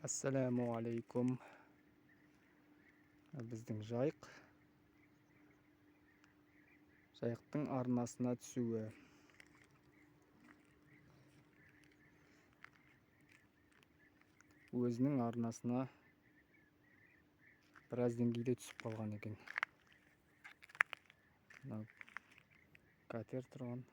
Ассаламу алейкум. Біздің жайықтың арнасына түсуі. Өзінің арнасына біраз деңгейде түсіп қалған екен. Катер тұрған.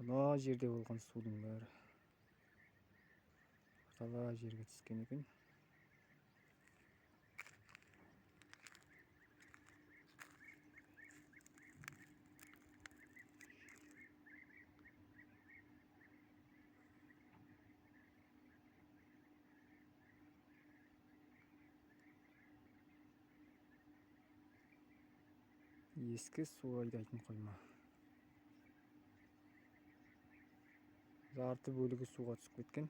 Мына жерде болған судың бәрі талай жерге түскен екен. Ескі су айдайтын қойма. Жарты бөлігі суға түсіп кеткен.